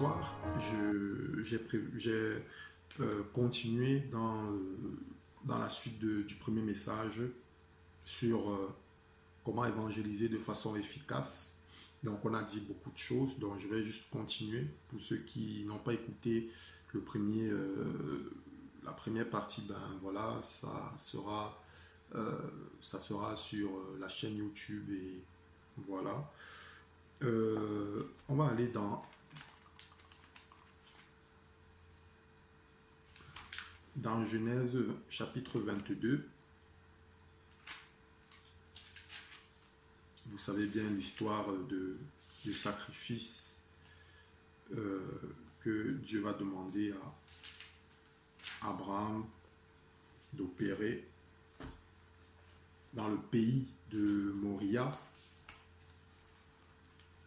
soir, j'ai continué dans la suite du premier message sur comment évangéliser de façon efficace. Donc on a dit beaucoup de choses, donc je vais juste continuer. Pour ceux qui n'ont pas écouté la première partie, ben voilà, ça sera sur la chaîne YouTube et voilà. On va aller dans Genèse chapitre 22. Vous savez bien l'histoire du sacrifice que Dieu va demander à Abraham d'opérer dans le pays de Moria.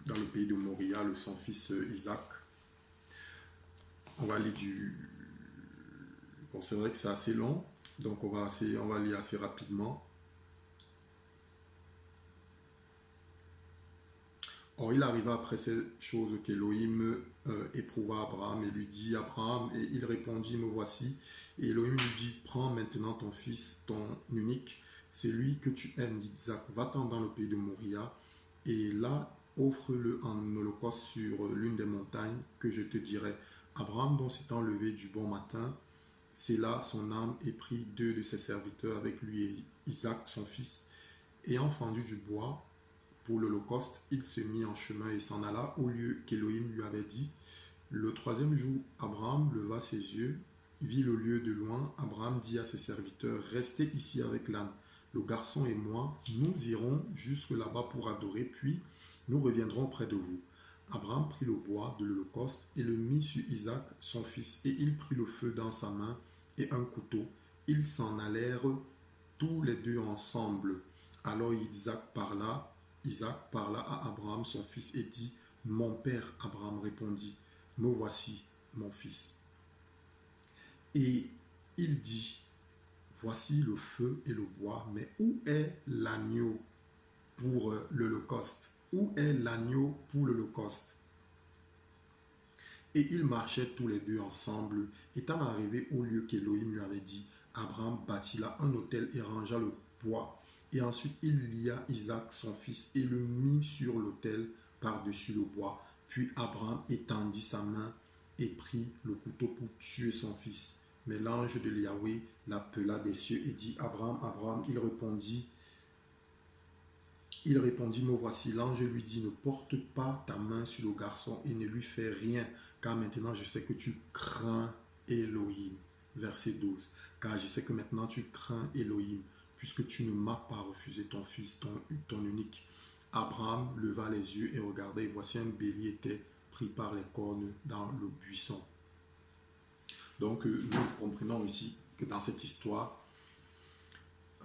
Dans le pays de Moria, son fils Isaac. On va aller Bon, c'est vrai que c'est assez long, donc on va lire assez rapidement. Or, il arriva après ces choses qu'Élohim éprouva Abraham et lui dit, Abraham, et il répondit, me voici. Et Élohim lui dit, prends maintenant ton fils, ton unique, c'est lui que tu aimes, Isaac, va-t'en dans le pays de Moria, et là, offre-le en holocauste sur l'une des montagnes que je te dirai. Abraham, donc s'étant levé du bon matin, c'est là son âme et prit 2 de ses serviteurs avec lui et Isaac, son fils, ayant fendu du bois pour l'holocauste, il se mit en chemin et s'en alla au lieu qu'Élohim lui avait dit. Le 3e jour, Abraham leva ses yeux, vit le lieu de loin. Abraham dit à ses serviteurs, restez ici avec l'âne. Le garçon et moi, nous irons jusque là-bas pour adorer, puis nous reviendrons près de vous. Abraham prit le bois de l'holocauste et le mit sur Isaac, son fils, et il prit le feu dans sa main et un couteau. Ils s'en allèrent tous les 2 ensemble. Alors Isaac parla à Abraham, son fils, et dit, mon père. Abraham répondit, me voici, mon fils. Et il dit, voici le feu et le bois, mais où est l'agneau pour l'holocauste? Où est l'agneau pour l'holocauste? Et ils marchaient tous les 2 ensemble. Étant arrivés au lieu qu'Élohim lui avait dit, Abraham bâtit là un autel et rangea le bois. Et ensuite il lia Isaac son fils et le mit sur l'autel par-dessus le bois. Puis Abraham étendit sa main et prit le couteau pour tuer son fils. Mais l'ange de Yahweh l'appela des cieux et dit, Abraham, Abraham. Il répondit, me voici. L'ange lui dit, ne porte pas ta main sur le garçon et ne lui fais rien, car maintenant je sais que tu crains Elohim. Verset 12. Car je sais que maintenant tu crains Elohim, puisque tu ne m'as pas refusé ton fils, ton unique. Abraham leva les yeux et regarda, et voici un bélier était pris par les cornes dans le buisson. Donc nous comprenons ici que dans cette histoire,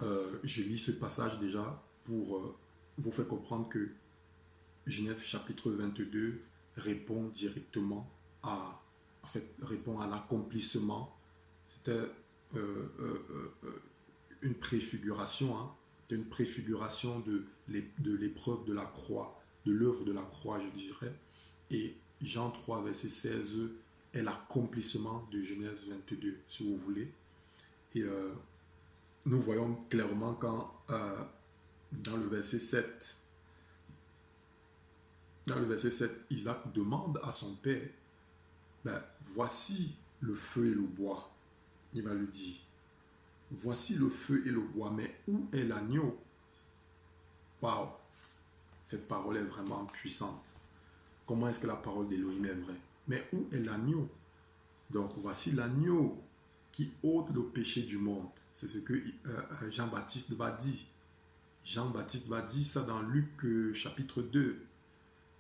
je lis ce passage déjà pour vous faire comprendre que Genèse chapitre 22 répond directement répond à l'accomplissement. C'était une préfiguration, une préfiguration de l'épreuve de la croix, de l'œuvre de la croix, je dirais. Et Jean 3, verset 16 est l'accomplissement de Genèse 22, si vous voulez. Et nous voyons clairement quand dans le verset 7, Isaac demande à son père, voici le feu et le bois. Il va lui dire, voici le feu et le bois, mais où est l'agneau? Waouh! Cette parole est vraiment puissante. Comment est-ce que la parole d'Élohim est vraie? Mais où est l'agneau? Donc voici l'agneau qui ôte le péché du monde. C'est ce que Jean-Baptiste va dire. Jean-Baptiste va dire ça dans Luc chapitre 2.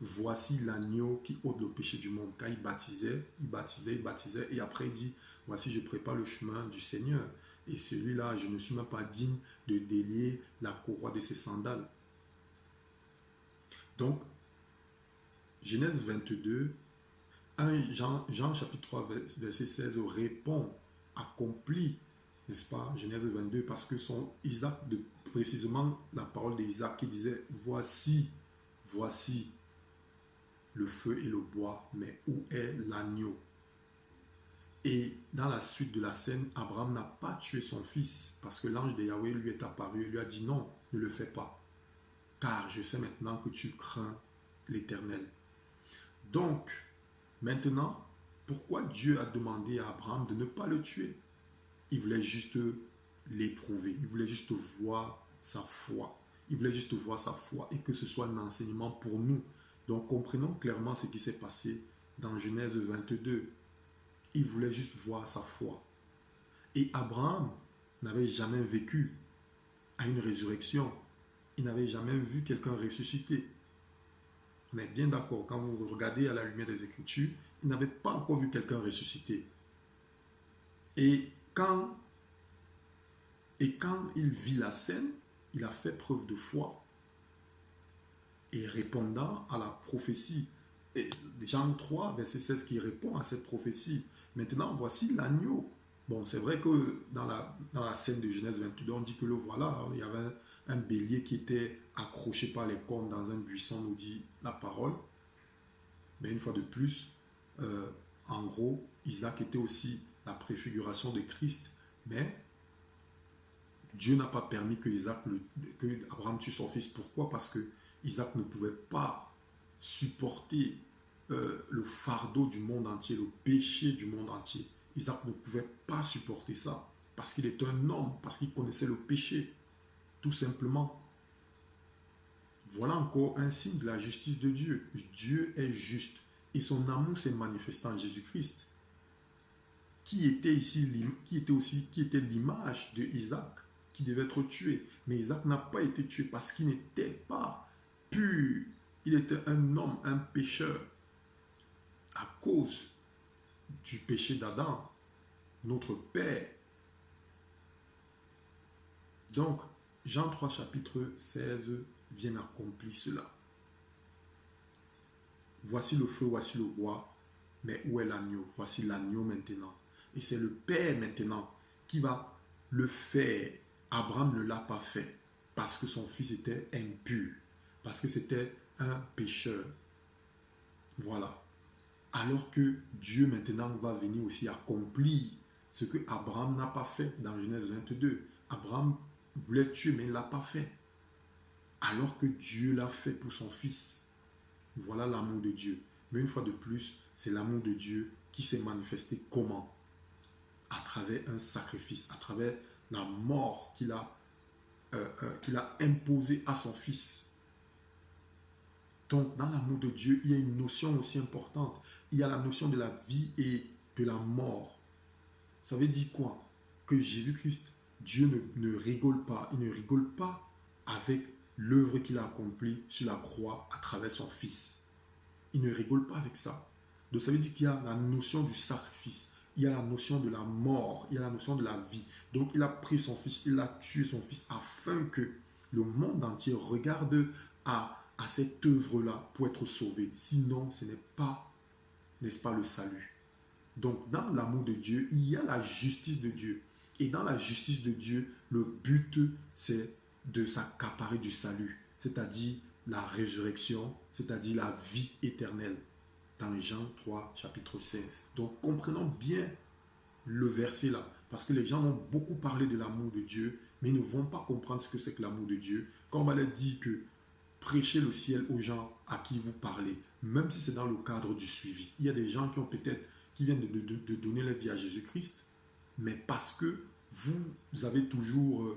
Voici l'agneau qui ôte le péché du monde. Quand il baptisait, et après il dit, voici je prépare le chemin du Seigneur. Et celui-là, je ne suis même pas digne de délier la courroie de ses sandales. Donc, Genèse 22, Jean chapitre 3, verset 16 répond, accomplit, n'est-ce pas, Genèse 22, parce que son Isaac, précisément la parole d'Isaac qui disait, voici le feu et le bois, mais où est l'agneau? Et dans la suite de la scène, Abraham n'a pas tué son fils parce que l'ange de Yahweh lui est apparu et lui a dit non, ne le fais pas, car je sais maintenant que tu crains l'Éternel. Donc, maintenant, pourquoi Dieu a demandé à Abraham de ne pas le tuer? Il voulait juste l'éprouver, il voulait juste voir sa foi. Il voulait juste voir sa foi et que ce soit un enseignement pour nous. Donc, comprenons clairement ce qui s'est passé dans Genèse 22. Il voulait juste voir sa foi. Et Abraham n'avait jamais vécu à une résurrection. Il n'avait jamais vu quelqu'un ressusciter. On est bien d'accord, quand vous regardez à la lumière des Écritures, il n'avait pas encore vu quelqu'un ressusciter. Et quand il vit la scène, il a fait preuve de foi. Et répondant à la prophétie, et Jean 3, verset 16, qui répond à cette prophétie. Maintenant, voici l'agneau. Bon, c'est vrai que dans la scène de Genèse 22, on dit que le voilà, il y avait un bélier qui était accroché par les cornes dans un buisson, nous dit la parole. Mais une fois de plus, en gros, Isaac était aussi la préfiguration de Christ. Mais Dieu n'a pas permis que Abraham tue son fils. Pourquoi? Parce que Isaac ne pouvait pas supporter le fardeau du monde entier, le péché du monde entier. Isaac ne pouvait pas supporter ça parce qu'il est un homme, parce qu'il connaissait le péché, tout simplement. Voilà encore un signe de la justice de Dieu. Dieu est juste et son amour s'est manifesté en Jésus-Christ, qui était l'image de Isaac, qui devait être tué. Mais Isaac n'a pas été tué parce qu'il n'était pas pur. Il était un homme, un pécheur. À cause du péché d'Adam, notre Père. Donc, Jean 3, chapitre 16, vient accomplir cela. Voici le feu, voici le bois, mais où est l'agneau? Voici l'agneau maintenant. Et c'est le Père maintenant qui va le faire. Abraham ne l'a pas fait parce que son fils était impur, parce que c'était un pécheur. Voilà. Alors que Dieu maintenant va venir aussi accomplir ce que Abraham n'a pas fait dans Genèse 22. Abraham voulait tuer, mais il ne l'a pas fait. Alors que Dieu l'a fait pour son fils. Voilà l'amour de Dieu. Mais une fois de plus, c'est l'amour de Dieu qui s'est manifesté comment? À travers un sacrifice, à travers la mort qu'il a imposée à son fils. Donc, dans l'amour de Dieu, il y a une notion aussi importante. Il y a la notion de la vie et de la mort. Ça veut dire quoi? Que Jésus-Christ, Dieu ne rigole pas. Il ne rigole pas avec l'œuvre qu'il a accomplie sur la croix à travers son fils. Il ne rigole pas avec ça. Donc, ça veut dire qu'il y a la notion du sacrifice. Il y a la notion de la mort. Il y a la notion de la vie. Donc, il a pris son fils, il a tué son fils afin que le monde entier regarde à cette œuvre-là pour être sauvé. Sinon, ce n'est pas, n'est-ce pas, le salut. Donc, dans l'amour de Dieu, il y a la justice de Dieu. Et dans la justice de Dieu, le but, c'est de s'accaparer du salut, c'est-à-dire la résurrection, c'est-à-dire la vie éternelle, dans Jean 3, chapitre 16. Donc, comprenons bien le verset là, parce que les gens ont beaucoup parlé de l'amour de Dieu, mais ils ne vont pas comprendre ce que c'est que l'amour de Dieu. Quand on va leur dire que prêchez le ciel aux gens à qui vous parlez, même si c'est dans le cadre du suivi. Il y a des gens qui viennent de donner leur vie à Jésus-Christ, mais parce que vous avez toujours,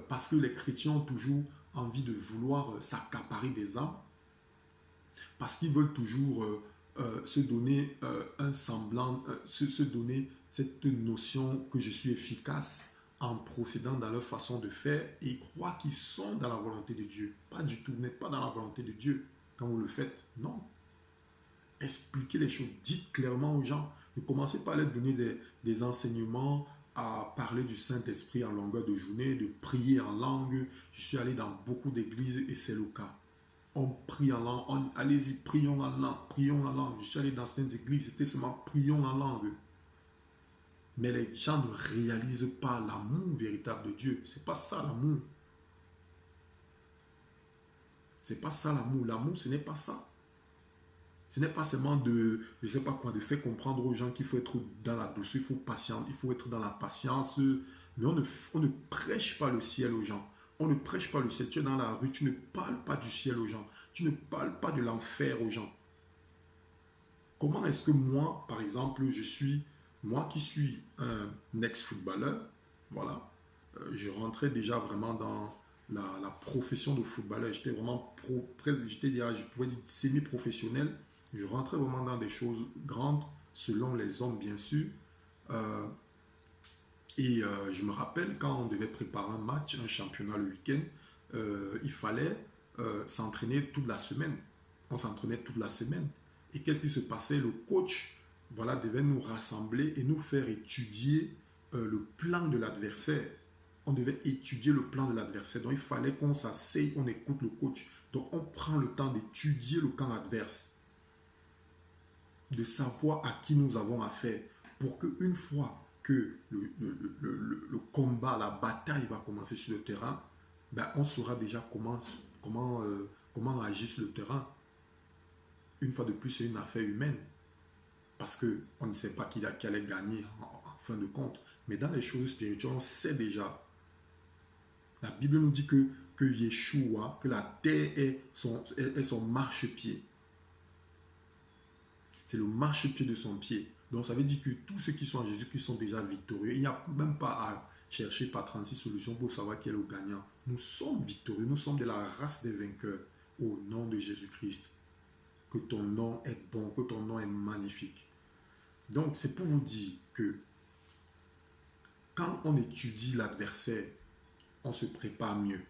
parce que les chrétiens ont toujours envie de vouloir s'accaparer des âmes, parce qu'ils veulent toujours se donner un semblant, se donner cette notion que je suis efficace en procédant dans leur façon de faire et ils croient qu'ils sont dans la volonté de Dieu. Pas du tout, vous n'êtes pas dans la volonté de Dieu quand vous le faites. Non. Expliquez les choses, dites clairement aux gens. Ne commencez pas à leur donner des enseignements, à parler du Saint-Esprit en longueur de journée, de prier en langue. Je suis allé dans beaucoup d'églises et c'est le cas. On prie en langue, allez-y, prions en langue, prions en langue. Je suis allé dans certaines églises, c'était seulement prions en langue. Mais les gens ne réalisent pas l'amour véritable de Dieu. Ce n'est pas ça l'amour. Ce n'est pas ça l'amour. L'amour, ce n'est pas ça. Ce n'est pas seulement de, je ne sais pas quoi, de faire comprendre aux gens qu'il faut être dans la douceur, il faut être dans la patience. Mais on ne prêche pas le ciel aux gens. On ne prêche pas le ciel. Tu es dans la rue, tu ne parles pas du ciel aux gens. Tu ne parles pas de l'enfer aux gens. Comment est-ce que moi, par exemple, moi qui suis un ex-footballeur, voilà, je rentrais déjà vraiment dans la profession de footballeur. J'étais vraiment j'étais déjà, je pouvais dire semi-professionnel. Je rentrais vraiment dans des choses grandes, selon les hommes, bien sûr. Euh, je me rappelle quand on devait préparer un match, un championnat le week-end, il fallait s'entraîner toute la semaine. On s'entraînait toute la semaine. Et qu'est-ce qui se passait? Le coach, voilà, devait nous rassembler et nous faire étudier le plan de l'adversaire. On devait étudier le plan de l'adversaire. Donc il fallait qu'on s'asseye, on écoute le coach. Donc on prend le temps d'étudier le camp adverse, de savoir à qui nous avons affaire, pour qu'une fois que le combat, la bataille va commencer sur le terrain, ben on saura déjà comment agir sur le terrain. Une fois de plus, c'est une affaire humaine, parce qu'on ne sait pas qui allait gagner en fin de compte. Mais dans les choses spirituelles, on sait déjà. La Bible nous dit que Yeshua, que la terre est son marchepied. C'est le marchepied de son pied. Donc ça veut dire que tous ceux qui sont en Jésus-Christ sont déjà victorieux. Il n'y a même pas à chercher par 36 solutions pour savoir qui est le gagnant. Nous sommes victorieux, nous sommes de la race des vainqueurs au nom de Jésus-Christ. Que ton nom est bon, que ton nom est magnifique. Donc c'est pour vous dire que quand on étudie l'adversaire, on se prépare mieux.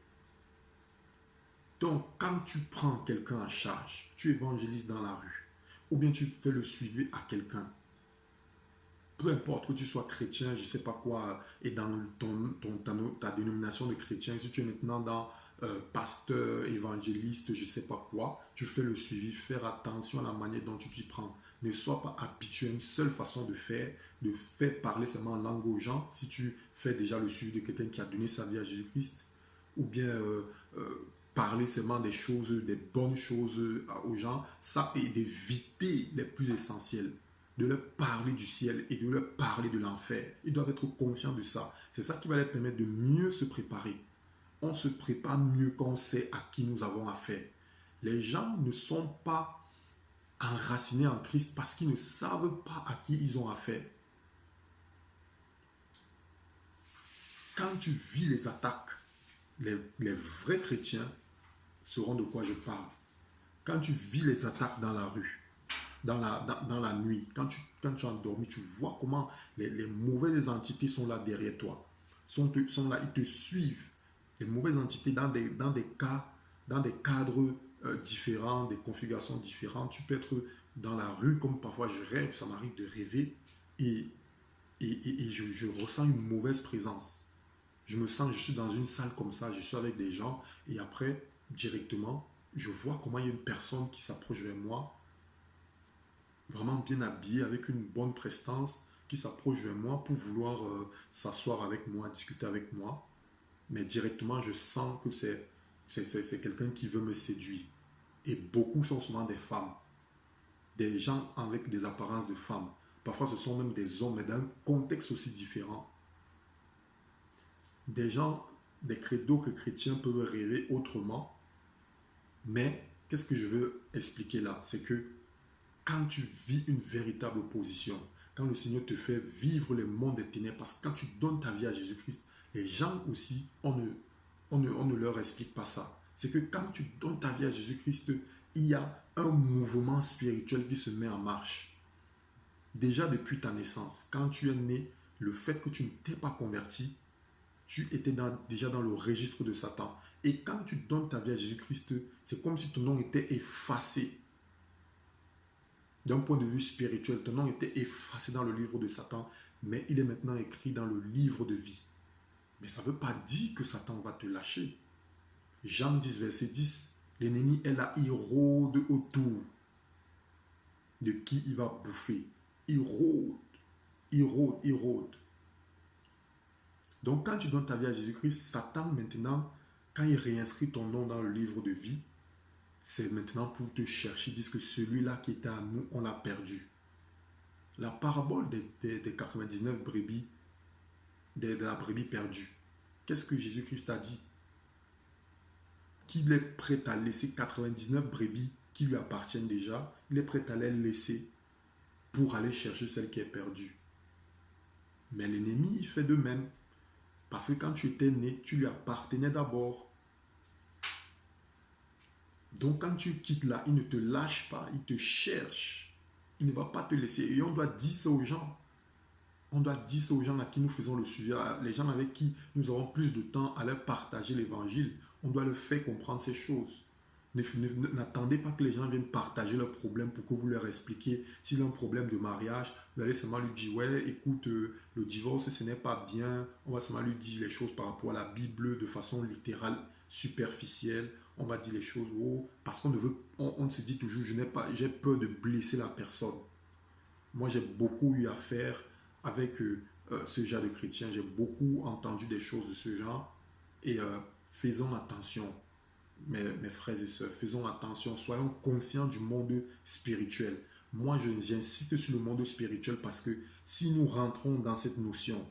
Donc quand tu prends quelqu'un en charge, tu évangélises dans la rue, ou bien tu fais le suivi à quelqu'un, peu importe que tu sois chrétien, je ne sais pas quoi, et dans ta dénomination de chrétien, si tu es maintenant dans pasteur, évangéliste, je ne sais pas quoi, tu fais le suivi, faire attention à la manière dont tu t'y prends. Ne sois pas habitué à une seule façon de faire parler seulement en langue aux gens, si tu fais déjà le suivi de quelqu'un qui a donné sa vie à Jésus-Christ, ou bien parler seulement des choses, des bonnes choses aux gens, ça, et d'éviter les plus essentiels, de leur parler du ciel et de leur parler de l'enfer. Ils doivent être conscients de ça. C'est ça qui va leur permettre de mieux se préparer. On se prépare mieux quand on sait à qui nous avons affaire. Les gens ne sont pas enracinés en Christ parce qu'ils ne savent pas à qui ils ont affaire. Quand tu vis les attaques, les vrais chrétiens sauront de quoi je parle. Quand tu vis les attaques dans la rue, dans la nuit, quand tu es endormi, tu vois comment les mauvaises entités sont là derrière toi, sont là, ils te suivent. Les mauvaises entités dans des cadres différents, des configurations différentes. Tu peux être dans la rue, comme parfois je rêve, ça m'arrive de rêver, et je ressens une mauvaise présence. Je suis dans une salle comme ça, je suis avec des gens, et après, directement, je vois comment il y a une personne qui s'approche vers moi, vraiment bien habillée, avec une bonne prestance, qui s'approche vers moi pour vouloir s'asseoir avec moi, discuter avec moi. Mais directement, je sens que c'est quelqu'un qui veut me séduire. Et beaucoup sont souvent des femmes, des gens avec des apparences de femmes. Parfois, ce sont même des hommes, mais d'un contexte aussi différent. Des gens, des credos que chrétiens peuvent rêver autrement. Mais qu'est-ce que je veux expliquer là? C'est que quand tu vis une véritable opposition, quand le Seigneur te fait vivre le monde des ténèbres, parce que quand tu donnes ta vie à Jésus-Christ, les gens aussi, on ne leur explique pas ça. C'est que quand tu donnes ta vie à Jésus-Christ, il y a un mouvement spirituel qui se met en marche. Déjà depuis ta naissance, quand tu es né, le fait que tu ne t'es pas converti, tu étais déjà dans le registre de Satan. Et quand tu donnes ta vie à Jésus-Christ, c'est comme si ton nom était effacé. D'un point de vue spirituel, ton nom était effacé dans le livre de Satan, mais il est maintenant écrit dans le livre de vie. Mais ça ne veut pas dire que Satan va te lâcher. Jean 10, verset 10, l'ennemi est là, il rôde autour de qui il va bouffer. Il rôde, il rôde, il rôde. Donc quand tu donnes ta vie à Jésus-Christ, Satan maintenant, quand il réinscrit ton nom dans le livre de vie, c'est maintenant pour te chercher. Ils disent que celui-là qui était à nous, on l'a perdu. La parabole des 99 brebis, de la brebis perdue. Qu'est-ce que Jésus-Christ a dit? Qu'il est prêt à laisser 99 brebis qui lui appartiennent déjà. Il est prêt à les laisser pour aller chercher celle qui est perdue. Mais l'ennemi, il fait de même. Parce que quand tu étais né, tu lui appartenais d'abord. Donc quand tu quittes là, il ne te lâche pas, il te cherche. Il ne va pas te laisser. Et on doit dire ça aux gens. On doit dire ça aux gens à qui nous faisons le sujet, les gens avec qui nous avons plus de temps à leur partager l'évangile. On doit leur faire comprendre ces choses. N'attendez pas que les gens viennent partager leurs problèmes pour que vous leur expliquiez. S'il a un problème de mariage, vous allez seulement lui dire, ouais, écoute, le divorce, ce n'est pas bien. On va seulement lui dire les choses par rapport à la Bible de façon littérale, superficielle. On va dire les choses, oh, parce qu'on ne veut, on se dit toujours, j'ai peur de blesser la personne. Moi, j'ai beaucoup eu affaire avec ce genre de chrétiens. J'ai beaucoup entendu des choses de ce genre. Et faisons attention, mes frères et sœurs, faisons attention. Soyons conscients du monde spirituel. Moi, j'insiste sur le monde spirituel parce que si nous rentrons dans cette notion,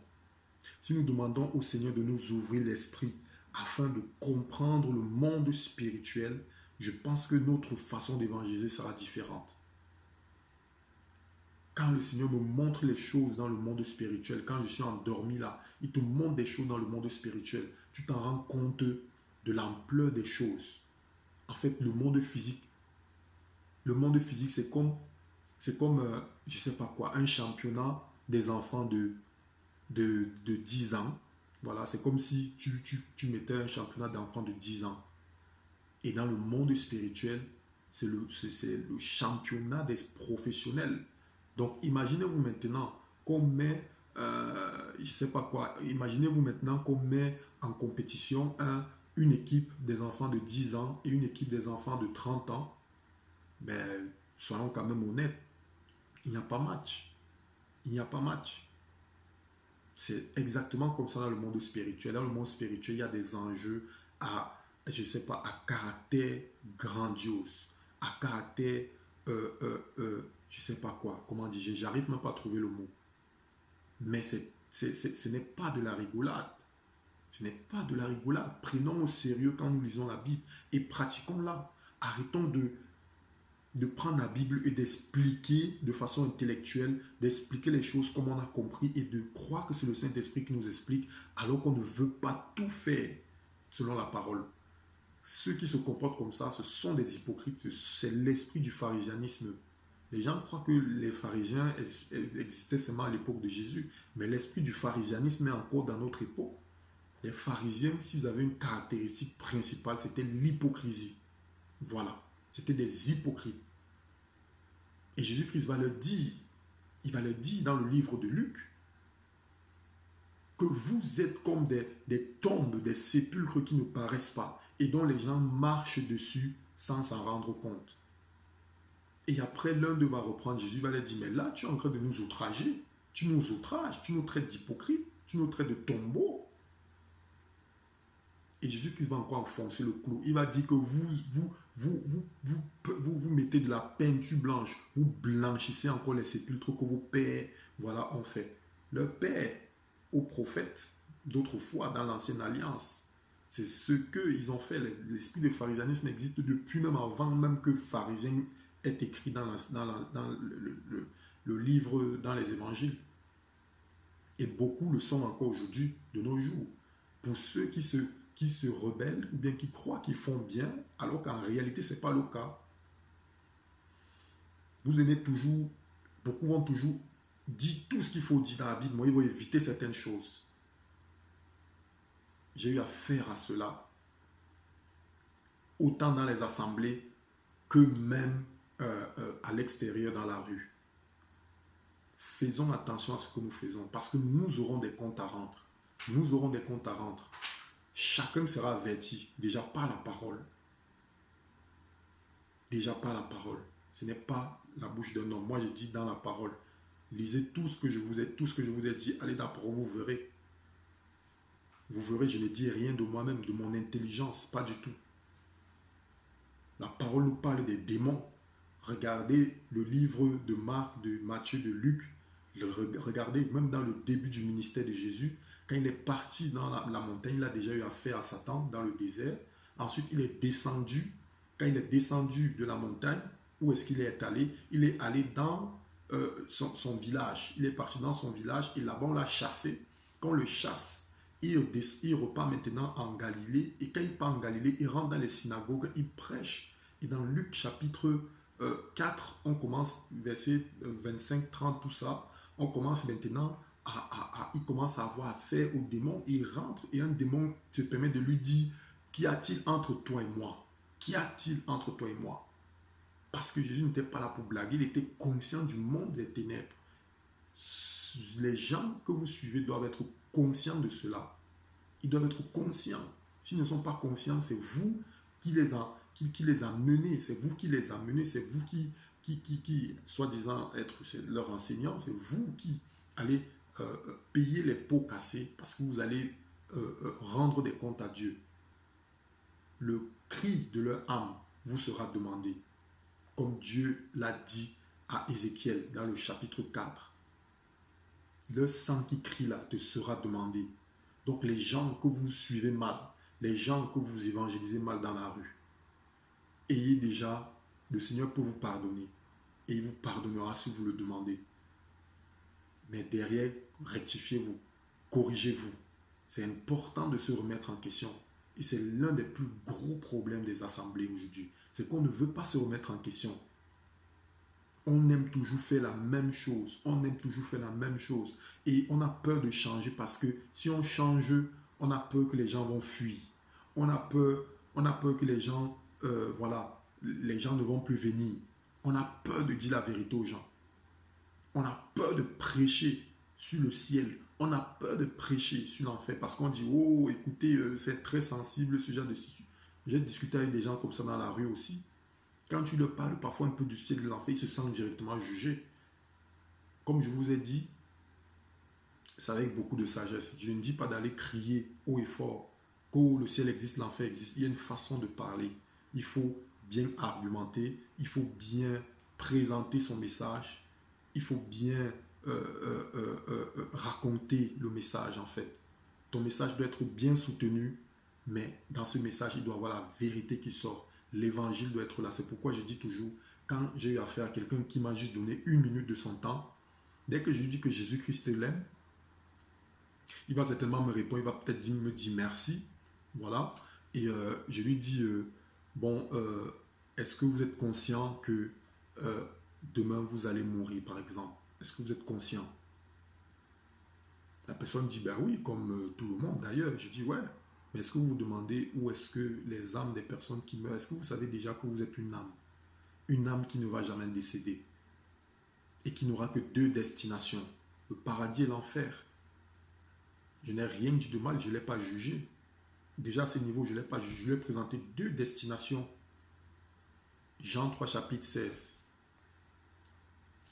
si nous demandons au Seigneur de nous ouvrir l'esprit afin de comprendre le monde spirituel, je pense que notre façon d'évangéliser sera différente. Quand le Seigneur me montre les choses dans le monde spirituel, quand je suis endormi là, il te montre des choses dans le monde spirituel. Tu t'en rends compte de l'ampleur des choses. En fait, le monde physique, c'est comme je ne sais pas quoi, un championnat des enfants de 10 ans. Voilà, c'est comme si tu mettais un championnat d'enfants de 10 ans. Et dans le monde spirituel, c'est le championnat des professionnels. Donc, imaginez-vous maintenant qu'on met, je ne sais pas quoi, imaginez-vous maintenant qu'on met en compétition une équipe des enfants de 10 ans et une équipe des enfants de 30 ans. Ben, soyons quand même honnêtes, il n'y a pas match. Il n'y a pas match. C'est exactement comme ça dans le monde spirituel. Dans le monde spirituel, il y a des enjeux je ne sais pas, à caractère grandiose, à caractère je ne sais pas quoi, comment dire, j'arrive même pas à trouver le mot. Mais ce n'est pas de la rigolade. Ce n'est pas de la rigolade. Prenons au sérieux quand nous lisons la Bible et pratiquons-la. Arrêtons de prendre la Bible et d'expliquer de façon intellectuelle, d'expliquer les choses comme on a compris et de croire que c'est le Saint-Esprit qui nous explique alors qu'on ne veut pas tout faire selon la parole. Ceux qui se comportent comme ça, ce sont des hypocrites. C'est l'esprit du pharisianisme. Les gens croient que les pharisiens existaient seulement à l'époque de Jésus, mais l'esprit du pharisianisme est encore dans notre époque. Les pharisiens, s'ils avaient une caractéristique principale, c'était l'hypocrisie. Voilà, c'était des hypocrites. Et Jésus-Christ va leur dire, il va leur dire dans le livre de Luc, que vous êtes comme des tombes, des sépulcres qui ne paraissent pas et dont les gens marchent dessus sans s'en rendre compte. Et après, l'un d'eux va reprendre Jésus, va leur dire, mais là, tu es en train de nous outrager. Tu nous outrages, tu nous traites d'hypocrites, tu nous traites de tombeaux. Et Jésus-Christ va encore enfoncer le clou. Il va dire que vous mettez de la peinture blanche, vous blanchissez encore les sépulcres que vos pères, voilà, ont fait. Leur père, aux prophètes d'autrefois dans l'ancienne alliance, c'est ce qu'ils ont fait. L'esprit de pharisianisme existe depuis même avant même que pharisien est écrit dans le livre, dans les évangiles. Et beaucoup le sont encore aujourd'hui, de nos jours. Pour ceux qui se rebellent ou bien qui croient qu'ils font bien, alors qu'en réalité, ce n'est pas le cas. Vous aimez toujours, beaucoup vont toujours dire tout ce qu'il faut dire dans la Bible, mais ils vont éviter certaines choses. J'ai eu affaire à cela, autant dans les assemblées que même à l'extérieur dans la rue. Faisons attention à ce que nous faisons, parce que nous aurons des comptes à rendre. Nous aurons des comptes à rendre. Chacun sera averti, déjà par la parole. Déjà par la parole. Ce n'est pas la bouche d'un homme. Moi, je dis dans la parole. Lisez tout ce que je vous ai dit. Allez dans la parole, vous verrez. Vous verrez, je ne dis rien de moi-même, de mon intelligence, pas du tout. La parole nous parle des démons. Regardez le livre de Marc, de Matthieu, de Luc. Regardez, même dans le début du ministère de Jésus, quand il est parti dans la montagne, il a déjà eu affaire à Satan dans le désert. Ensuite, il est descendu. Quand il est descendu de la montagne, où est-ce qu'il est allé? Il est allé dans son village. Il est parti dans son village et là-bas, on l'a chassé. Quand on le chasse, il repart maintenant en Galilée. Et quand il part en Galilée, il rentre dans les synagogues, il prêche. Et dans Luc chapitre 4, on commence, verset 25, 30, tout ça, on commence maintenant il commence à avoir affaire au démon. Il rentre et un démon se permet de lui dire, qu'y a-t-il entre toi et moi? Qu'y a-t-il entre toi et moi? Parce que Jésus n'était pas là pour blaguer, il était conscient du monde des ténèbres. Les gens que vous suivez doivent être conscients de cela. Ils doivent être conscients. S'ils ne sont pas conscients, c'est vous qui les a menés, c'est vous qui les amenez, c'est vous qui soi-disant être leur enseignant, c'est vous qui allez payer les pots cassés parce que vous allez rendre des comptes à Dieu. Le cri de leur âme vous sera demandé, comme Dieu l'a dit à Ézéchiel dans le chapitre 4. Le sang qui crie là te sera demandé. Donc les gens que vous suivez mal, les gens que vous évangélisez mal dans la rue, ayez déjà, le Seigneur peut vous pardonner. Et il vous pardonnera si vous le demandez. Mais derrière, rectifiez-vous, corrigez-vous. C'est important de se remettre en question. Et c'est l'un des plus gros problèmes des assemblées aujourd'hui. C'est qu'on ne veut pas se remettre en question. On aime toujours faire la même chose. On aime toujours faire la même chose. Et on a peur de changer parce que si on change, on a peur que les gens vont fuir. On a peur que les gens, les gens ne vont plus venir. On a peur de dire la vérité aux gens. On a peur de prêcher sur le ciel. On a peur de prêcher sur l'enfer parce qu'on dit, oh, écoutez, c'est très sensible ce genre de situation. J'ai discuté avec des gens comme ça dans la rue aussi. Quand tu leur parles parfois un peu du ciel et de l'enfer, ils se sentent directement jugés. Comme je vous ai dit, c'est avec beaucoup de sagesse. Je ne dis pas d'aller crier haut et fort que le ciel existe, l'enfer existe. Il y a une façon de parler. Il faut bien argumenter, il faut bien présenter son message, il faut bien raconter le message en fait. Ton message doit être bien soutenu, mais dans ce message, il doit y avoir la vérité qui sort. L'évangile doit être là. C'est pourquoi je dis toujours, quand j'ai eu affaire à quelqu'un qui m'a juste donné 1 minute de son temps, dès que je lui dis que Jésus-Christ l'aime, il va certainement me répondre, il va peut-être me dire merci. Voilà. Et je lui dis, est-ce que vous êtes conscient que demain vous allez mourir, par exemple? Est-ce que vous êtes conscient? La personne dit, ben oui, comme tout le monde d'ailleurs. Je dis, ouais. Mais est-ce que vous vous demandez où est-ce que les âmes des personnes qui meurent, est-ce que vous savez déjà que vous êtes une âme? Une âme qui ne va jamais décéder et qui n'aura que 2 destinations, le paradis et l'enfer. Je n'ai rien dit de mal, je ne l'ai pas jugé. Déjà à ce niveau, je ne l'ai pas jugé, je lui ai présenté 2 destinations. Jean 3, chapitre 16.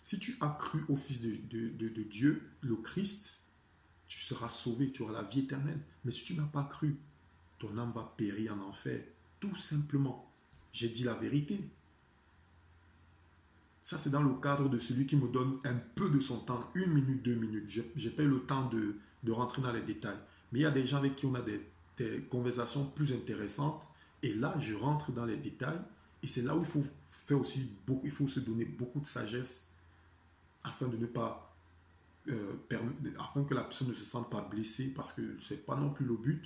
Si tu as cru au Fils de Dieu, le Christ, tu seras sauvé, tu auras la vie éternelle. Mais si tu n'as pas cru, ton âme va périr en enfer. Tout simplement. J'ai dit la vérité. Ça, c'est dans le cadre de celui qui me donne un peu de son temps, 1 minute, 2 minutes. Je n'ai pas eu le temps de rentrer dans les détails. Mais il y a des gens avec qui on a des conversations plus intéressantes. Et là, je rentre dans les détails. Et c'est là où il faut faire aussi beaucoup, il faut se donner beaucoup de sagesse afin de ne pas, afin que la personne ne se sente pas blessée, parce que ce n'est pas non plus le but.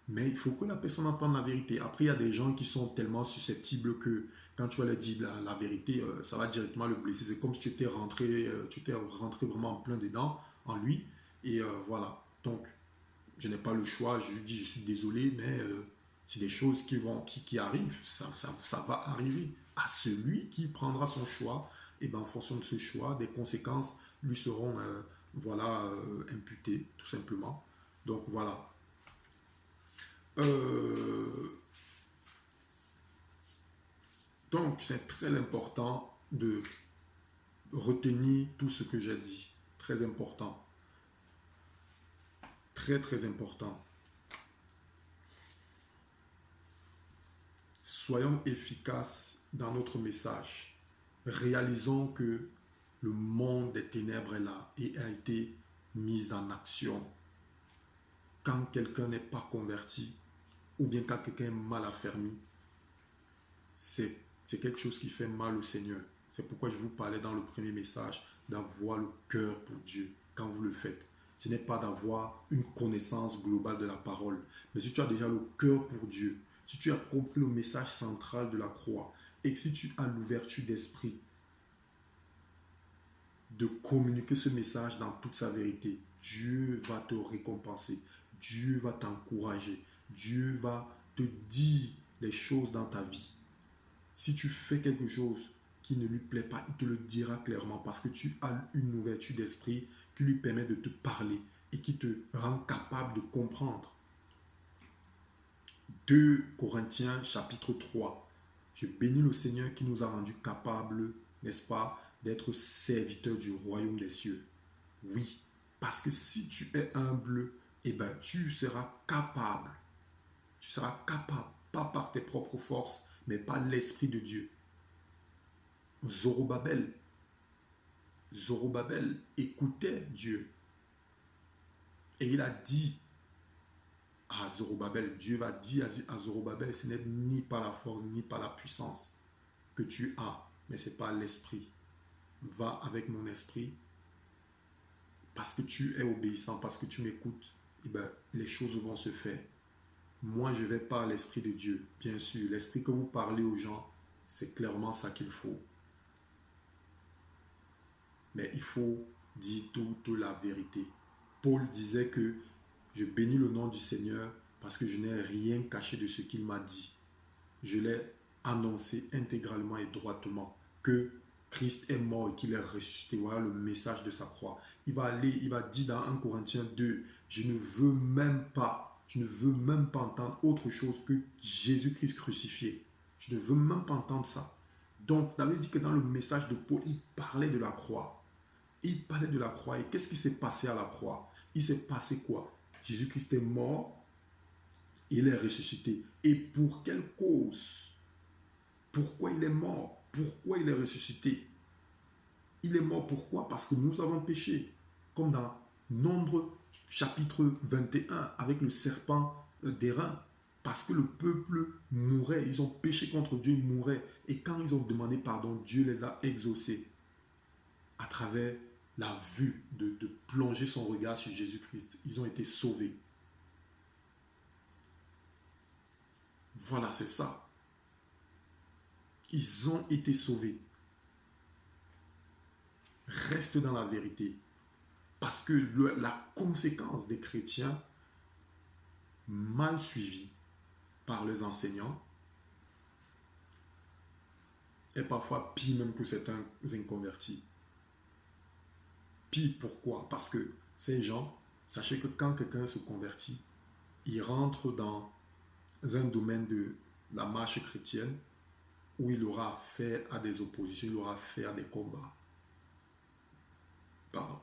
Mais il faut que la personne entende la vérité. Après, il y a des gens qui sont tellement susceptibles que quand tu vas leur dire la vérité, ça va directement le blesser. C'est comme si tu étais rentré vraiment en plein dedans en lui. Et voilà. Donc, je n'ai pas le choix. Je lui dis, je suis désolé, mais c'est des choses qui arrivent. Ça va arriver à celui qui prendra son choix. Et bien, en fonction de ce choix, des conséquences lui seront imputées, tout simplement. Donc, voilà. Donc, c'est très important de retenir tout ce que j'ai dit. Très important. Très, très important. Soyons efficaces dans notre message. Réalisons que le monde des ténèbres est là et a été mis en action. Quand quelqu'un n'est pas converti, ou bien quand quelqu'un est mal affermi, c'est quelque chose qui fait mal au Seigneur. C'est pourquoi je vous parlais dans le premier message d'avoir le cœur pour Dieu quand vous le faites. Ce n'est pas d'avoir une connaissance globale de la parole, mais si tu as déjà le cœur pour Dieu, si tu as compris le message central de la croix et que si tu as l'ouverture d'esprit de communiquer ce message dans toute sa vérité, Dieu va te récompenser, Dieu va t'encourager, Dieu va te dire les choses dans ta vie. Si tu fais quelque chose qui ne lui plaît pas, il te le dira clairement parce que tu as une ouverture d'esprit qui lui permet de te parler et qui te rend capable de comprendre. 2 Corinthiens chapitre 3. Je bénis le Seigneur qui nous a rendus capables, n'est-ce pas, d'être serviteurs du royaume des cieux. Oui, parce que si tu es humble, eh ben, tu seras capable. Tu seras capable, pas par tes propres forces, mais par l'Esprit de Dieu. Zorobabel écoutait Dieu. Et il a dit à Zorobabel, Dieu va dire à Zorobabel, ce n'est ni par la force, ni par la puissance que tu as, mais c'est par l'Esprit. Va avec mon esprit, parce que tu es obéissant, parce que tu m'écoutes, eh ben, les choses vont se faire. Moi, je vais par l'Esprit de Dieu. Bien sûr, l'Esprit que vous parlez aux gens, c'est clairement ça qu'il faut. Mais il faut dire toute la vérité. Paul disait que je bénis le nom du Seigneur parce que je n'ai rien caché de ce qu'il m'a dit. Je l'ai annoncé intégralement et droitement que Christ est mort et qu'il est ressuscité. Voilà le message de sa croix. Il va dire dans 1 Corinthiens 2, je ne veux même pas entendre autre chose que Jésus-Christ crucifié. Je ne veux même pas entendre ça. Donc, David dit que dans le message de Paul, il parlait de la croix. Il parlait de la croix. Et qu'est-ce qui s'est passé à la croix? Il s'est passé quoi? Jésus-Christ est mort, il est ressuscité. Et pour quelle cause? Pourquoi il est mort? Pourquoi il est ressuscité? Il est mort pourquoi? Parce que nous avons péché. Comme dans Nombre chapitre 21 avec le serpent d'airain. Parce que le peuple mourait. Ils ont péché contre Dieu, ils mouraient. Et quand ils ont demandé pardon, Dieu les a exaucés à travers la vue de plonger son regard sur Jésus-Christ. Ils ont été sauvés. Voilà, c'est ça. Ils ont été sauvés. Reste dans la vérité. Parce que la conséquence des chrétiens mal suivis par les enseignants est parfois pire même que certains inconvertis. Pire, pourquoi? Parce que ces gens, sachez que quand quelqu'un se convertit, il rentre dans un domaine de la marche chrétienne où il aura affaire à des oppositions, il aura affaire à des combats. Pardon.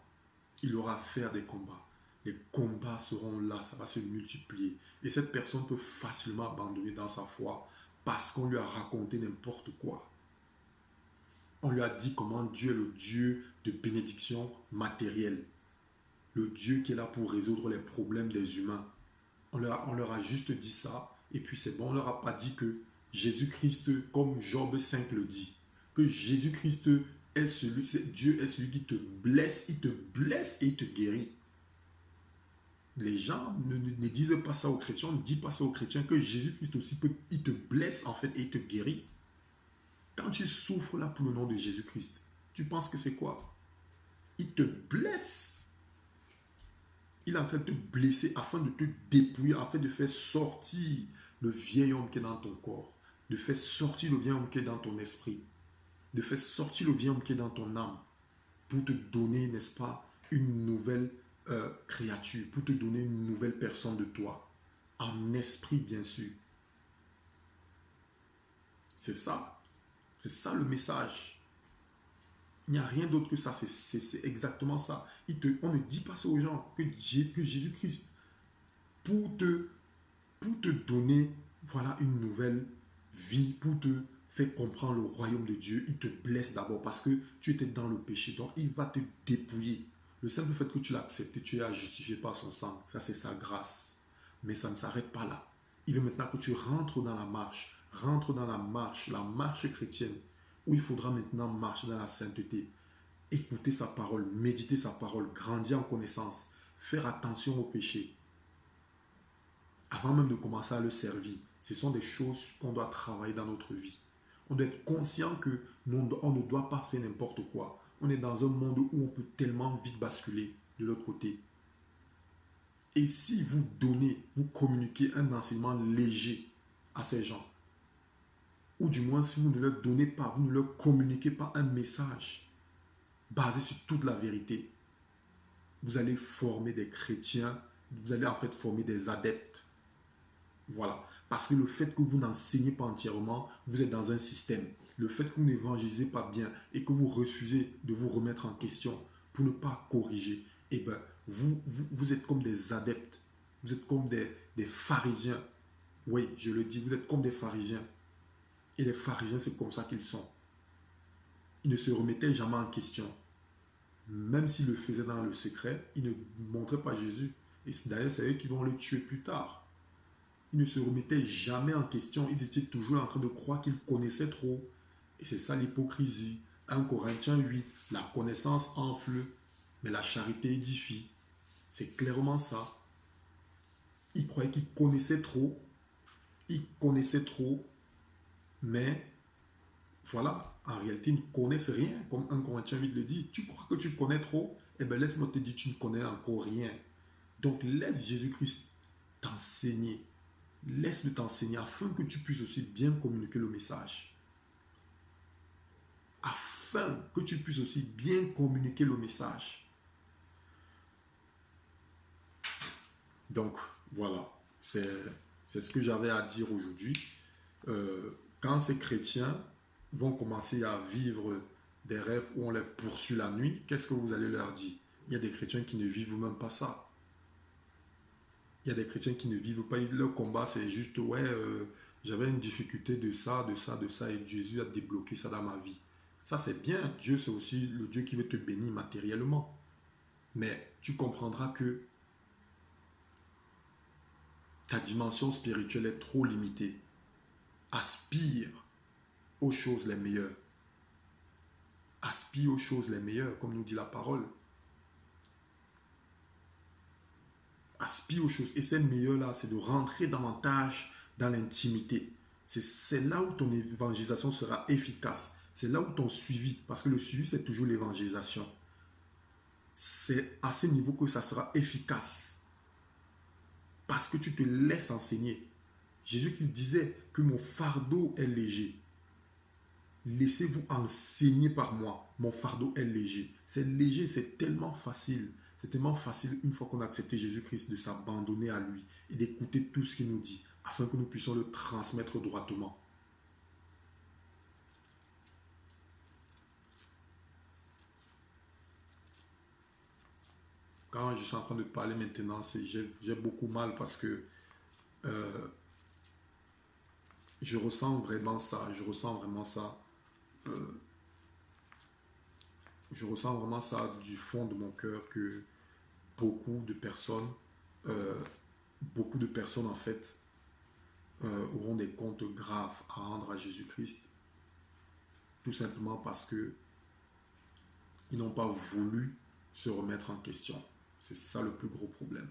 Il aura affaire à des combats. Les combats seront là, ça va se multiplier. Et cette personne peut facilement abandonner dans sa foi parce qu'on lui a raconté n'importe quoi. On lui a dit comment Dieu est le Dieu de bénédiction matérielle. Le Dieu qui est là pour résoudre les problèmes des humains. On leur a juste dit ça et puis c'est bon. On ne leur a pas dit que Jésus-Christ, comme Job 5 le dit, que Jésus-Christ est celui, Dieu est celui qui te blesse, il te blesse et il te guérit. Les gens ne disent pas ça aux chrétiens, on ne dit pas ça aux chrétiens que Jésus-Christ aussi il te blesse en fait et il te guérit. Quand tu souffres là pour le nom de Jésus-Christ, tu penses que c'est quoi? Il te blesse. Il est en train de te blesser afin de te dépouiller, afin de faire sortir le vieil homme qui est dans ton corps, de faire sortir le vieil homme qui est dans ton esprit, de faire sortir le vieil homme qui est dans ton âme, pour te donner, n'est-ce pas, une nouvelle créature, pour te donner une nouvelle personne de toi, en esprit bien sûr. C'est ça le message. Il n'y a rien d'autre que ça, c'est exactement ça. On ne dit pas ça aux gens, que Jésus-Christ, pour te donner, voilà, une nouvelle pour te faire comprendre le royaume de Dieu, il te blesse d'abord parce que tu étais dans le péché. Donc, il va te dépouiller. Le simple fait que tu l'as accepté, tu es justifié par son sang. Ça, c'est sa grâce. Mais ça ne s'arrête pas là. Il veut maintenant que tu rentres dans la marche. Rentre dans la marche chrétienne, où il faudra maintenant marcher dans la sainteté. Écouter sa parole, méditer sa parole, grandir en connaissance, faire attention au péché. Avant même de commencer à le servir, ce sont des choses qu'on doit travailler dans notre vie. On doit être conscient que on ne doit pas faire n'importe quoi. On est dans un monde où on peut tellement vite basculer de l'autre côté. Et si vous donnez, vous communiquez un enseignement léger à ces gens, ou du moins si vous ne leur donnez pas, vous ne leur communiquez pas un message basé sur toute la vérité, vous allez former des chrétiens, vous allez en fait former des adeptes. Voilà. Parce que le fait que vous n'enseignez pas entièrement, vous êtes dans un système. Le fait que vous n'évangélisez pas bien et que vous refusez de vous remettre en question pour ne pas corriger, eh bien, vous êtes comme des adeptes. Vous êtes comme des pharisiens. Oui, je le dis, vous êtes comme des pharisiens. Et les pharisiens, c'est comme ça qu'ils sont. Ils ne se remettaient jamais en question. Même s'ils le faisaient dans le secret, ils ne montraient pas Jésus. Et d'ailleurs, c'est eux qui vont le tuer plus tard. Ils ne se remettaient jamais en question. Ils étaient toujours en train de croire qu'ils connaissaient trop. Et c'est ça l'hypocrisie. 1 Corinthiens 8, la connaissance enfle, mais la charité édifie. C'est clairement ça. Ils croyaient qu'ils connaissaient trop. Ils connaissaient trop. Mais voilà, en réalité, ils ne connaissent rien. Comme 1 Corinthiens 8 le dit. Tu crois que tu connais trop? Eh bien, laisse-moi te dire, tu ne connais encore rien. Donc, laisse Jésus-Christ t'enseigner. Laisse-le t'enseigner afin que tu puisses aussi bien communiquer le message. Afin que tu puisses aussi bien communiquer le message. Donc, voilà. C'est ce que j'avais à dire aujourd'hui. Quand ces chrétiens vont commencer à vivre des rêves où on les poursuit la nuit, qu'est-ce que vous allez leur dire? Il y a des chrétiens qui ne vivent même pas ça. Il y a des chrétiens qui ne vivent pas. Leur combat, c'est juste, ouais, j'avais une difficulté de ça, et Jésus a débloqué ça dans ma vie. Ça, c'est bien. Dieu, c'est aussi le Dieu qui veut te bénir matériellement. Mais tu comprendras que ta dimension spirituelle est trop limitée. Aspire aux choses les meilleures. Aspire aux choses les meilleures, comme nous dit la parole. Aspire aux choses. Et ces meilleures-là, c'est de rentrer davantage dans l'intimité. C'est là où ton évangélisation sera efficace. C'est là où ton suivi, parce que le suivi, c'est toujours l'évangélisation. C'est à ce niveau que ça sera efficace. Parce que tu te laisses enseigner. Jésus-Christ disait que mon fardeau est léger. Laissez-vous enseigner par moi. Mon fardeau est léger. C'est léger, c'est tellement facile. C'est tellement facile, une fois qu'on a accepté Jésus-Christ, de s'abandonner à lui et d'écouter tout ce qu'il nous dit, afin que nous puissions le transmettre droitement. Quand je suis en train de parler maintenant, j'ai beaucoup mal parce que je ressens vraiment ça. Je ressens vraiment ça. Je ressens vraiment ça du fond de mon cœur que beaucoup de personnes en fait auront des comptes graves à rendre à Jésus-Christ, tout simplement parce que ils n'ont pas voulu se remettre en question. C'est ça le plus gros problème.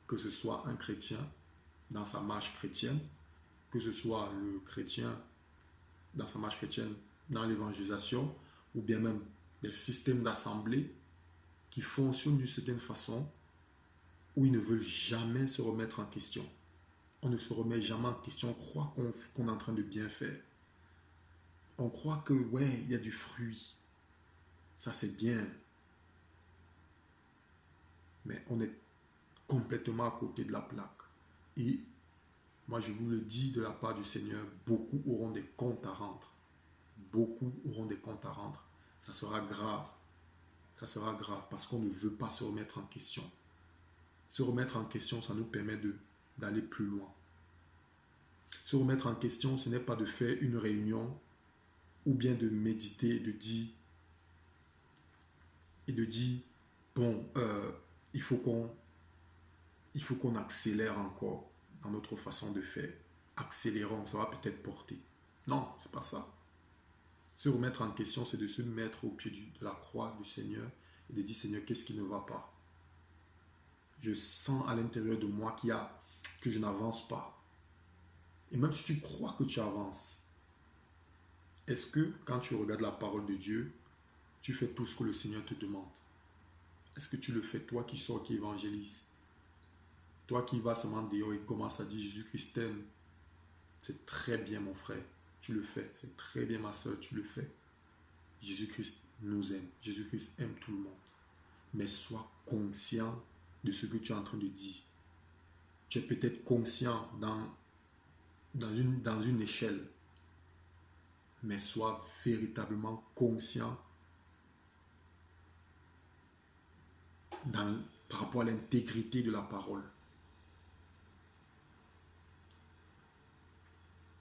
Que ce soit un chrétien dans sa marche chrétienne, que ce soit le chrétien dans sa marche chrétienne dans l'évangélisation, ou bien même des systèmes d'assemblée qui fonctionnent d'une certaine façon où ils ne veulent jamais se remettre en question. On ne se remet jamais en question, on croit qu'on est en train de bien faire. On croit que, ouais, il y a du fruit. Ça, c'est bien. Mais on est complètement à côté de la plaque. Et moi, je vous le dis de la part du Seigneur, beaucoup auront des comptes à rendre. Beaucoup auront des comptes à rendre. Ça sera grave. Ça sera grave parce qu'on ne veut pas se remettre en question. Se remettre en question, ça nous permet d'aller plus loin. Se remettre en question, ce n'est pas de faire une réunion ou bien de méditer et de dire, bon, il faut qu'on accélère encore dans notre façon de faire. Accélérons, ça va peut-être porter. Non, c'est pas ça. Se remettre en question, c'est de se mettre au pied de la croix du Seigneur et de dire, Seigneur, qu'est-ce qui ne va pas? Je sens à l'intérieur de moi que je n'avance pas. Et même si tu crois que tu avances, est-ce que quand tu regardes la parole de Dieu, tu fais tout ce que le Seigneur te demande? Est-ce que tu le fais, toi qui sors, qui évangélise? Toi qui vas seulement dehors et commence à dire Jésus-Christ t'aime? C'est très bien mon frère, tu le fais. C'est très bien ma soeur, tu le fais. Jésus-Christ nous aime. Jésus-Christ aime tout le monde. Mais sois conscient de ce que tu es en train de dire. Tu es peut-être conscient dans une échelle, mais sois véritablement conscient par rapport à l'intégrité de la parole.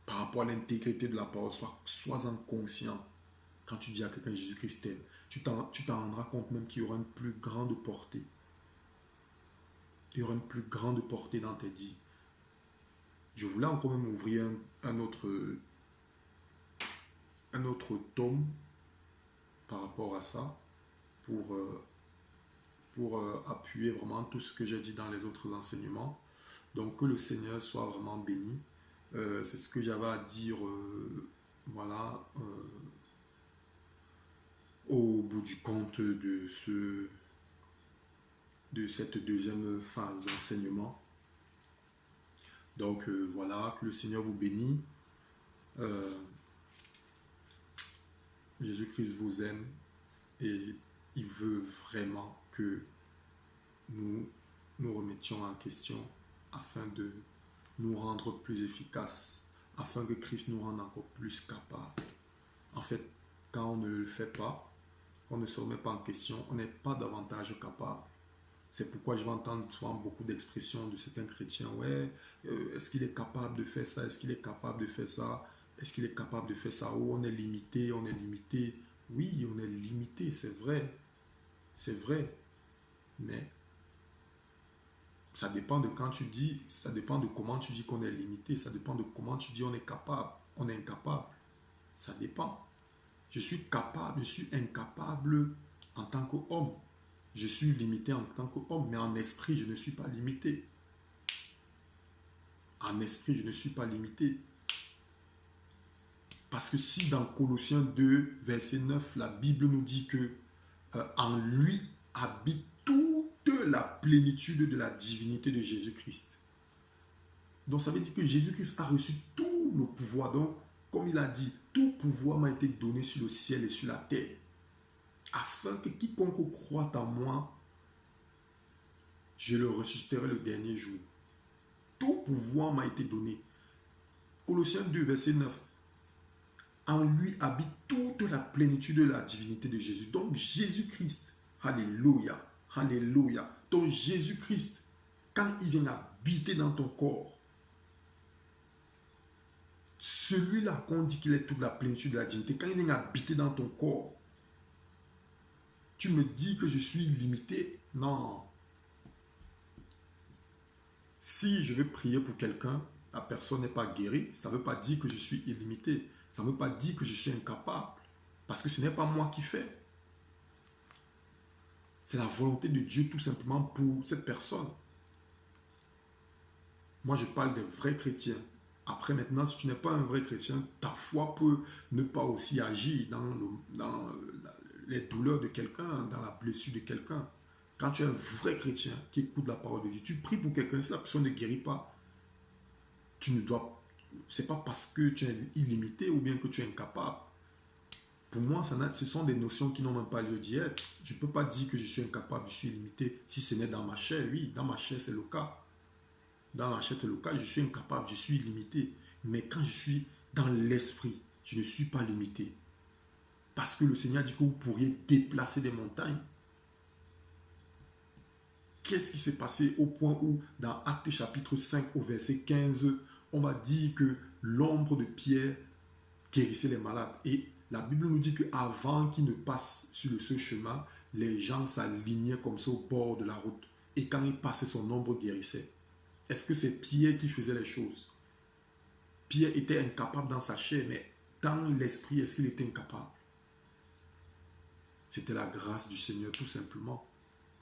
Par rapport à l'intégrité de la parole, sois-en conscient. Quand tu dis à quelqu'un Jésus-Christ t'aime, tu t'en rendras compte même qu'il y aura une plus grande portée. Il y aura une plus grande portée dans tes dits. Je voulais encore même ouvrir un autre tome par rapport à ça pour appuyer vraiment tout ce que j'ai dit dans les autres enseignements. Donc que le Seigneur soit vraiment béni. C'est ce que j'avais à dire au bout du compte de cette deuxième phase d'enseignement. Donc voilà, que le Seigneur vous bénisse. Jésus-Christ vous aime et il veut vraiment que nous nous remettions en question afin de nous rendre plus efficaces, afin que Christ nous rende encore plus capables. En fait, quand on ne le fait pas, on ne se remet pas en question, on n'est pas davantage capable. C'est pourquoi je vais entendre souvent beaucoup d'expressions de certains chrétiens. Ouais, est-ce qu'il est capable de faire ça? Est-ce qu'il est capable de faire ça? Est-ce qu'il est capable de faire ça? Oh, on est limité, on est limité. Oui, on est limité, c'est vrai. C'est vrai. Mais ça dépend de quand tu dis, ça dépend de comment tu dis qu'on est limité, ça dépend de comment tu dis on est capable, on est incapable. Ça dépend. Je suis capable, je suis incapable en tant qu'homme. Je suis limité en tant qu'homme, mais en esprit, je ne suis pas limité. En esprit, je ne suis pas limité. Parce que si dans Colossiens 2, verset 9, la Bible nous dit que en lui habite toute la plénitude de la divinité de Jésus-Christ. Donc ça veut dire que Jésus-Christ a reçu tout le pouvoir. Donc, comme il a dit, tout pouvoir m'a été donné sur le ciel et sur la terre, afin que quiconque croit en moi, je le ressusciterai le dernier jour. Tout pouvoir m'a été donné. Colossiens 2, verset 9. En lui habite toute la plénitude de la divinité de Jésus. Donc Jésus-Christ, alléluia, alléluia. Donc Jésus-Christ, quand il vient habiter dans ton corps, celui-là qu'on dit qu'il est toute la plénitude de la divinité, quand il vient habiter dans ton corps, tu me dis que je suis limité? Non. Si je vais prier pour quelqu'un, la personne n'est pas guérie, ça ne veut pas dire que je suis illimité. Ça ne veut pas dire que je suis incapable. Parce que ce n'est pas moi qui fais. C'est la volonté de Dieu tout simplement pour cette personne. Moi, je parle des vrais chrétiens. Après, maintenant, si tu n'es pas un vrai chrétien, ta foi peut ne pas aussi agir dans les douleurs de quelqu'un, dans la blessure de quelqu'un. Quand tu es un vrai chrétien qui écoute la parole de Dieu, tu pries pour quelqu'un, si la personne ne guérit pas, tu ne dois... C'est pas parce que tu es illimité ou bien que tu es incapable. Pour moi, ce sont des notions qui n'ont même pas lieu d'y être. Je ne peux pas dire que je suis incapable, je suis illimité. Si ce n'est dans ma chair, oui, dans ma chair, c'est le cas. Dans ma chair, c'est le cas, je suis incapable, je suis limité. Mais quand je suis dans l'esprit, je ne suis pas limité. Parce que le Seigneur dit que vous pourriez déplacer des montagnes. Qu'est-ce qui s'est passé au point où, dans Actes chapitre 5 au verset 15, on va dire que l'ombre de Pierre guérissait les malades. Et la Bible nous dit qu'avant qu'ils ne passent sur ce chemin, les gens s'alignaient comme ça au bord de la route. Et quand il passait, son ombre guérissait. Est-ce que c'est Pierre qui faisait les choses? Pierre était incapable dans sa chair, mais dans l'esprit, est-ce qu'il était incapable? C'était la grâce du Seigneur, tout simplement.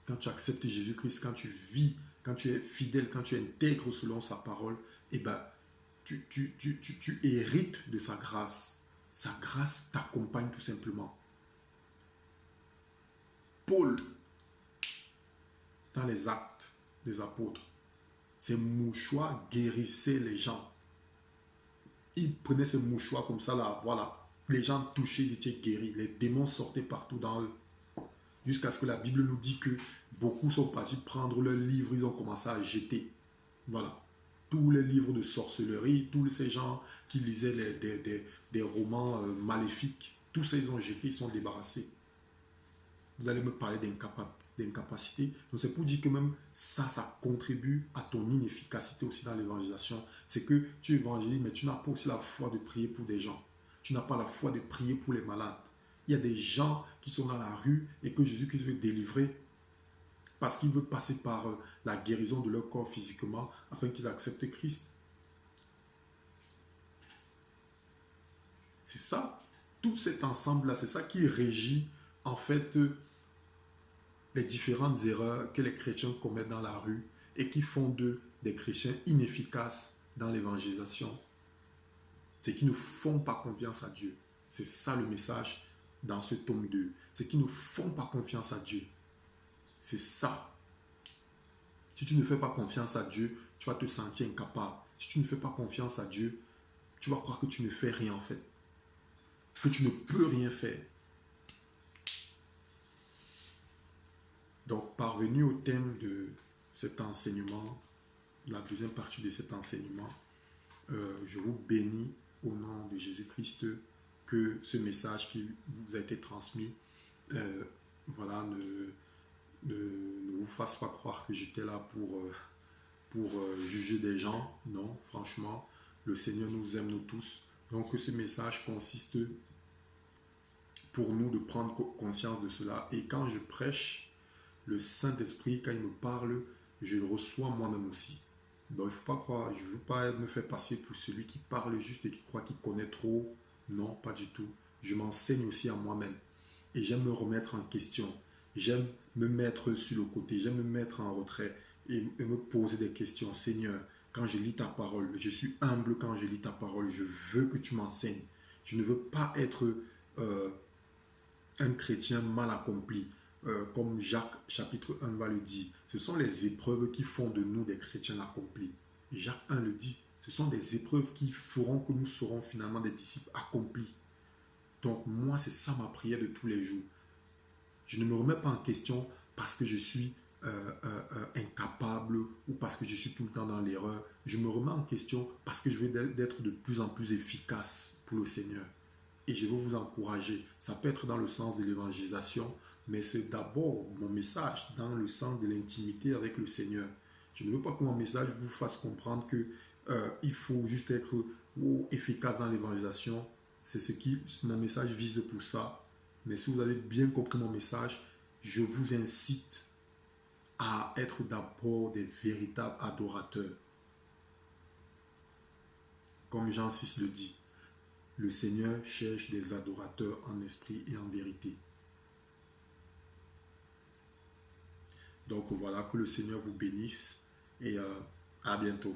Quand tu acceptes Jésus-Christ, quand tu vis, quand tu es fidèle, quand tu es intègre selon sa parole, eh ben, tu hérites de sa grâce. Sa grâce t'accompagne tout simplement. Paul, dans les actes des apôtres, ses mouchoirs guérissaient les gens. Il prenait ses mouchoirs comme ça, là, voilà. Les gens touchés, ils étaient guéris. Les démons sortaient partout dans eux. Jusqu'à ce que la Bible nous dit que beaucoup sont partis prendre leurs livres, ils ont commencé à jeter. Voilà. Tous les livres de sorcellerie, tous ces gens qui lisaient des romans maléfiques, tous ces ils ont jeté, ils sont débarrassés. Vous allez me parler d'incapacité. Donc c'est pour dire que même ça contribue à ton inefficacité aussi dans l'évangélisation. C'est que tu évangélises, mais tu n'as pas aussi la foi de prier pour des gens. Tu n'as pas la foi de prier pour les malades. Il y a des gens qui sont dans la rue et que Jésus-Christ veut délivrer parce qu'il veut passer par la guérison de leur corps physiquement afin qu'ils acceptent Christ. C'est ça. Tout cet ensemble-là, c'est ça qui régit en fait les différentes erreurs que les chrétiens commettent dans la rue et qui font d'eux des chrétiens inefficaces dans l'évangélisation. C'est qu'ils ne font pas confiance à Dieu. C'est ça le message dans ce tome 2. C'est qu'ils ne font pas confiance à Dieu. C'est ça. Si tu ne fais pas confiance à Dieu, tu vas te sentir incapable. Si tu ne fais pas confiance à Dieu, tu vas croire que tu ne fais rien en fait. Que tu ne peux rien faire. Donc, parvenu au thème de cet enseignement, la deuxième partie de cet enseignement, je vous bénis au nom de Jésus-Christ que ce message qui vous a été transmis, voilà, ne vous fasse pas croire que j'étais là pour juger des gens. Non, franchement, le Seigneur nous aime nous tous. Donc, ce message consiste pour nous de prendre conscience de cela. Et quand je prêche, le Saint-Esprit, quand il me parle, je le reçois moi-même aussi. Donc, il ne faut pas croire, je ne veux pas me faire passer pour celui qui parle juste et qui croit qu'il connaît trop. Non, pas du tout. Je m'enseigne aussi à moi-même. Et j'aime me remettre en question. J'aime me mettre sur le côté. J'aime me mettre en retrait et me poser des questions. Seigneur, quand je lis ta parole, je suis humble quand je lis ta parole. Je veux que tu m'enseignes. Je ne veux pas être un chrétien mal accompli. Comme Jacques chapitre 1 va le dire, ce sont les épreuves qui font de nous des chrétiens accomplis. Jacques 1 le dit, ce sont des épreuves qui feront que nous serons finalement des disciples accomplis. Donc moi, c'est ça ma prière de tous les jours. Je ne me remets pas en question parce que je suis incapable ou parce que je suis tout le temps dans l'erreur. Je me remets en question parce que je veux être de plus en plus efficace pour le Seigneur. Et je veux vous encourager. Ça peut être dans le sens de l'évangélisation, mais c'est d'abord mon message dans le sens de l'intimité avec le Seigneur. Je ne veux pas que mon message vous fasse comprendre que il faut juste être efficace dans l'évangélisation. C'est ce qui mon message vise pour ça. Mais si vous avez bien compris mon message, je vous incite à être d'abord des véritables adorateurs. Comme Jean 6 le dit, le Seigneur cherche des adorateurs en esprit et en vérité. Donc voilà, que le Seigneur vous bénisse et à bientôt.